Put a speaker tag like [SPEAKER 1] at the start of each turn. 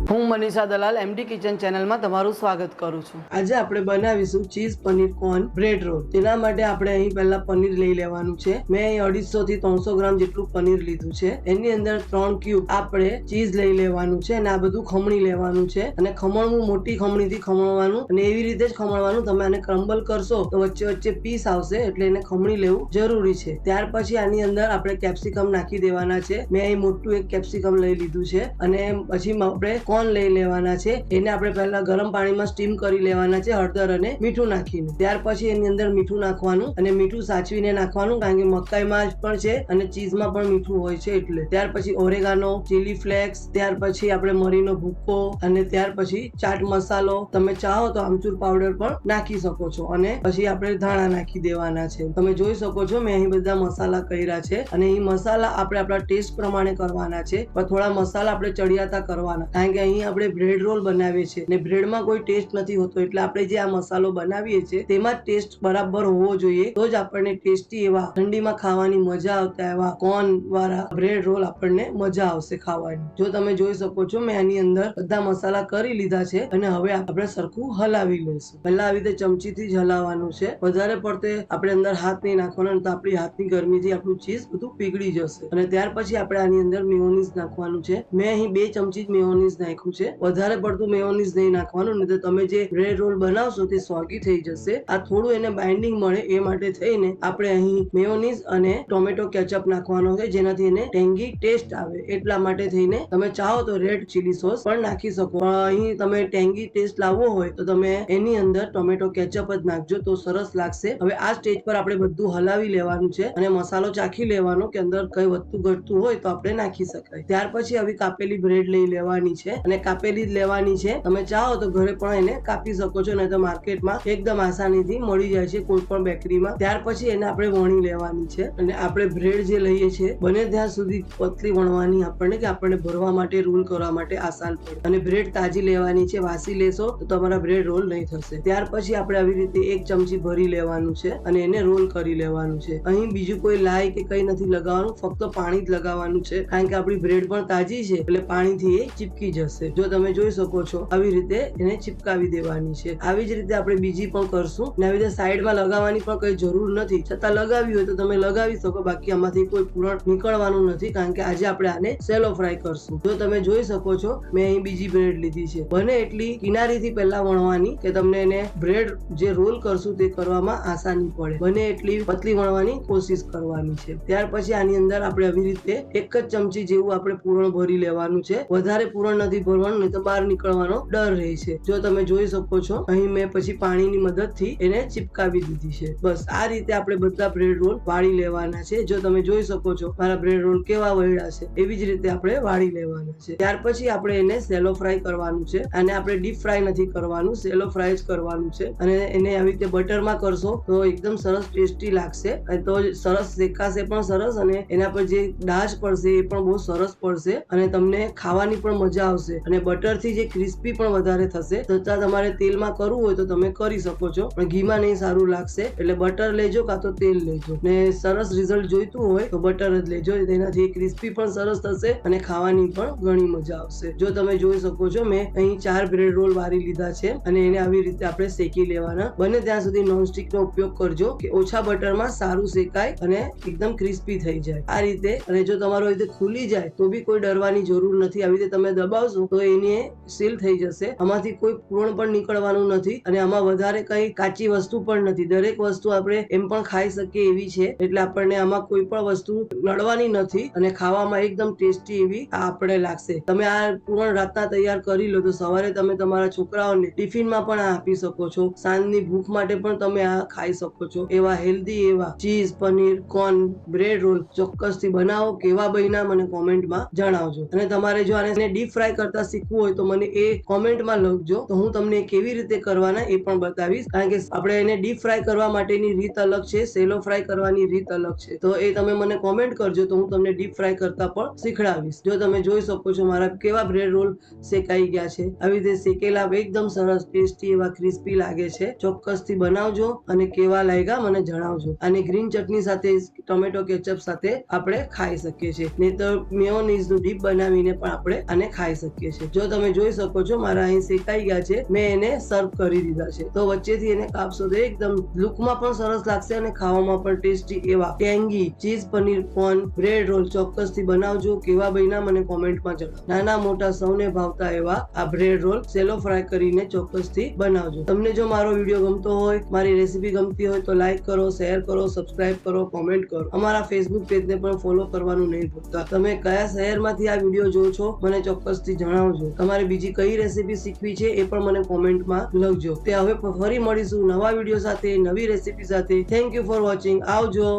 [SPEAKER 1] હું મનીષા દલાલ MD kitchen ચેનલમાં તમારું સ્વાગત કરું છું।
[SPEAKER 2] આજે આપણે બનાવીશું cheese paneer corn bread roll. તેના માટે આપણે અહીં પહેલા પનીર લઈ લેવાનું છે। મેં અહીં 250 થી 300 ગ્રામ જેટલું પનીર લીધું છે। એની અંદર 3 ક્યુબ આપણે ચીઝ લઈ લેવાનું છે અને આ બધું ખમણી લેવાનું છે અને ખમણવું મોટી ખમણીથી ખમણવાનું અને એવી રીતે જ ખમણવાનું। તમે આને ક્રમ્બલ કરશો તો વચ્ચે વચ્ચે પીસ આવશે એટલે એને ખમણી લેવું જરૂરી છે। ત્યાર પછી આની અંદર આપણે કેપ્સિકમ નાખી દેવાના છે। મેં અહીં મોટું એક કેપ્સિકમ લઈ લીધું છે અને પછી આપણે કોર્ન લઈ લેવાના છે। એને આપણે પહેલા ગરમ પાણીમાં સ્ટીમ કરી લેવાના છે હળદર અને મીઠું નાખીને। ત્યાર પછી એની અંદર મીઠું નાખવાનું અને મીઠું સાચવીને નાખવાનું કારણ કે મકાઈમાં પણ છે અને ચીઝમાં પણ મીઠું હોય છે એટલે। ત્યાર પછી ઓરેગાનો, ચીલી ફ્લેક્સ, ત્યાર પછી આપણે મરીનો ભૂક્કો અને ત્યાર પછી ચાટ મસાલો, તમે ચાહો તો આમચૂર પાવડર પણ નાખી શકો છો અને પછી આપણે ધાણા નાખી દેવાના છે। તમે જોઈ શકો છો મેં અહીં બધા મસાલા કર્યા છે અને અહીં મસાલા આપણે આપણા ટેસ્ટ પ્રમાણે કરવાના છે પણ થોડા મસાલા આપણે ચડિયાતા કરવાના કારણ કે અહીં આપણે બ્રેડ રોલ બનાવીએ છીએ ને બ્રેડમાં કોઈ ટેસ્ટ નથી હોતો એટલે આપણે જે આ મસાલો બનાવીએ છીએ તેમાં ટેસ્ટ બરાબર હોવો જોઈએ તો જ આપણને ટેસ્ટી એવા ઠંડીમાં ખાવાની મજા આવતા એવા કોર્ન વાળા બ્રેડ રોલ આપણને મજા આવશે ખાવાની। જો તમે જોઈ શકો છો મેં આની અંદર બધા મસાલા કરી લીધા છે અને હવે આપણે સરખું હલાવી લઈશું। પહેલા આવી રીતે ચમચીથી જ હલાવવાનું છે, વધારે પડતે આપણે અંદર હાથ નહીં નાખવાનો તો આપણી હાથની ગરમીથી આપણું ચીઝ બધું પીગળી જશે। અને ત્યાર પછી આપણે આની અંદર મેયોનીઝ નાખવાનું છે। મેં અહીં 2 ચમચી મેયોનીઝ નાખ્યું છે। વધારે પડતું મેયોનીઝ નહીં નાખવાનું નહીં તો તમે જે બ્રેડ રોલ બનાવશો તે સોગી થઈ જશે। આ થોડું એને બાઇન્ડિંગ મળે એ માટે થઈને આપણે અહીં મેયોનીઝ અને ટોમેટો કેચઅપ નાખવાનો છે જેનાથી એને ટેંગી ટેસ્ટ આવે એટલા માટે થઈને તમે ચાહો તો રેડ ચીલી સોસ પણ નાખી શકો। અહીં તમે ટેંગી ટેસ્ટ લાવવો હોય તો તમે એની અંદર ટોમેટો કેચઅપ જ નાખજો તો સરસ લાગશે। હવે આ સ્ટેજ પર આપણે બધું હલાવી લેવાનું છે અને મસાલો ચાખી લેવાનો કે અંદર કઈ વધતું ઘટતું હોય તો આપણે નાખી શકાય। ત્યાર પછી આવી કાપેલી બ્રેડ લઈ લેવાની છે અને કાપેલી જ લેવાની છે। તમે ચાહો તો ઘરે પણ એને કાપી શકો છો નહીં તો માર્કેટમાં એકદમ આસાનીથી મળી જાય છે કોઈ પણ બેકરીમાં। ત્યાર પછી એને આપણે વણી લેવાની છે અને આપણે બ્રેડ જે લઈએ છીએ બને ત્યાં સુધી પતલી વણવાની આપણને કે આપણને ભરવા માટે રોલ કરવા માટે આસાન પડે અને બ્રેડ તાજી લેવાની છે, વાસી લેશો તો તમારા બ્રેડ રોલ નહીં થશે। ત્યાર પછી આપણે આવી રીતે 1 ચમચી ભરી લેવાનું છે અને એને રોલ કરી લેવાનું છે। અહીં બીજું કોઈ લાઈ કે કઈ નથી લગાવવાનું, ફક્ત પાણી જ લગાવવાનું છે કારણ કે આપણી બ્રેડ પણ તાજી છે એટલે પાણીથી એ ચીપકી જશે। જો તમે જોઈ શકો છો આવી રીતે એને ચિપકાવી દેવાની છે। આવી જ રીતે આપણે બીજી પણ કરશું ને આવી રીતે સાઈડમાં લગાવવાની પણ કઈ જરૂર નથી, છતાં લગાવી હોય તો તમે લગાવી શકો, બાકી આમાંથી કોઈ પૂરણ નીકળવાનું નથી કારણ કે આજે આપણે આને સેલો ફ્રાય કરશું। જો તમે જોઈ શકો છો મેં અહીં બીજી બ્રેડ લીધી છે। બને એટલી કિનારીથી પહેલા વણવાની કે તમને એને બ્રેડ જે રોલ કરશું તે કરવામાં આસાની પડે, બને એટલી પતલી વણવાની કોશિશ કરવાની છે। ત્યાર પછી આની અંદર આપણે આવી રીતે 1 જ ચમચી જેવું આપણે પૂરણ ભરી લેવાનું છે, વધારે પૂરણ નથી ભરવાનું નહીં તો બહાર નીકળવાનો ડર રહે છે। જો તમે જોઈ શકો છો અહીં મેં પછી પાણીની મદદથી એને ચિપકાવી દીધી છે। બસ આ રીતે આપણે બધા બ્રેડ રોલ વાળી લેવાના છે। જો તમે જોઈ શકો છો મારા બ્રેડ રોલ કેવા વળ્યા છે એવી જ રીતે આપણે વાળી લેવાના છે। ત્યાર પછી આપણે એને સેલો ફ્રાય કરવાનું છે અને આપણે ડીપ ફ્રાય નથી કરવાનું, સેલો ફ્રાય જ કરવાનું છે અને એને આવી રીતે બટરમાં કરશો તો એકદમ સરસ ટેસ્ટી લાગશે અને તો સરસ શેકાશે પણ સરસ અને એના પર જે ડાશ પડશે એ પણ બહુ સરસ પડશે અને તમને ખાવાની પણ મજા આવશે અને બટરથી જે ક્રિસ્પી પણ વધારે થશે। છતાં તમારે તેલમાં કરવું હોય તો તમે કરી શકો છો પણ ઘીમાં નહીં સારું લાગશે એટલે બટર લેજો કાં તો તેલ લેજો ને સરસ રિઝલ્ટ જોઈતું હોય તો બટર જ લેજો, તેનાથી ક્રિસ્પી પણ સરસ થશે અને ખાવાની પણ ઘણી મજા આવશે। જો તમે જોઈ શકો છો મેં અહીં 4 બ્રેડ રોલ વાળી લીધા છે અને એને આવી રીતે આપણે શેકી લેવાના। બને ત્યાં સુધી નોનસ્ટિક નો ઉપયોગ કરજો કે ઓછા બટરમાં સારું શેકાય અને એકદમ ક્રિસ્પી થઈ જાય આ રીતે। અને જો તમારો રીતે ખુલી જાય તો બી કોઈ ડરવાની જરૂર નથી, આવી રીતે તમે દબાવશો તો એને સીલ થઈ જશે, આમાંથી કોઈ પૂરણ પણ નીકળવાનું નથી અને આમાં વધારે કઈ કાચી વસ્તુ પણ નથી, દરેક વસ્તુ આપણે એમ પણ ખાઈ શકીએ એવી છે એટલે આપણને આમાં કોઈ પણ વસ્તુ નડવાની નથી અને ખાવામાં એકદમ ટેસ્ટી એવી આપણે લાગશે। તમે આ પૂરણ રાતના તૈયાર કરી લો તો સવારે તમે તમારા છોકરાઓને ટિફિનમાં પણ આ આપી શકો છો, સાંજની ભૂખ માટે પણ તમે આ ખાઈ શકો છો। એવા હેલ્ધી એવા cheese paneer corn bread roll ચોક્કસથી બનાવો, કેવા બન્યા મને કોમેન્ટમાં જણાવજો અને તમારે જો આને ડીપ ફ્રાય કરતા શીખવું હોય તો મને એ કોમેન્ટમાં લખજો તો હું તમને કેવી રીતે કરવાના એ પણ બતાવીશ કારણ કે આપણે એને ડીપ ફ્રાય કરવા માટેની રીત અલગ છે, સેલો ફ્રાય કરવાની રીત અલગ છે તો એ તમે મને કોમેન્ટ કરજો તો હું તમને ડીપ ફ્રાય કરતા પણ શીખડાવીશ। જો તમે જોઈ શકો છો મારા કેવા બ્રેડ રોલ શેકાઈ ગયા છે, આવી રીતે શેકેલા એકદમ સરસ ટેસ્ટી એવા ક્રિસ્પી લાગે છે। ચોક્કસથી બનાવજો અને કેવા લાગ્યા મને જણાવજો। અને ગ્રીન ચટણી સાથે ટોમેટો કેચઅપ સાથે આપણે ખાઈ શકીએ છીએ, નહીં તો મેયોનીઝ નું ડીપ બનાવીને પણ આપણે આને ખાઈ શકીએ। શકીએ છીએ. જો તમે જોઈ શકો છો મારા અહીં શેકાઈ ગયા છે, મેં એને સર્વ કરી દીધા છે. તો વચ્ચેથી એને કાપશો તો એકદમ લુકમાં પણ સરસ લાગશે અને ખાવામાં પણ ટેસ્ટી એવા tangy cheese paneer corn bread roll ચોક્કસથી બનાવજો. કેવા બન્યા મને કોમેન્ટમાં જણાવો. નાના મોટા સૌને ભાવતા એવા આ બ્રેડ રોલ સેલો ફ્રાય કરીને ચોક્કસથી બનાવજો. તમને જો મારો વિડીયો ગમતો હોય, મારી રેસીપી ગમતી હોય તો લાઈક કરો, શેર કરો, સબસ્ક્રાઇબ કરો, કોમેન્ટ કરો. અમારા ફેસબુક પેજને પણ ફોલો કરવાનું નહીં ભૂલતા. તમે કયા શહેરમાંથી આ વિડીયો જો છો મને ચોક્કસથી જણાવજો. તમારે બીજી કઈ રેસીપી શીખવી છે એ પણ મને કોમેન્ટમાં લખજો. તે હવે ફરી મળીશું નવા વિડીયો સાથે, નવી રેસીપી સાથે. Thank you for watching. આવજો.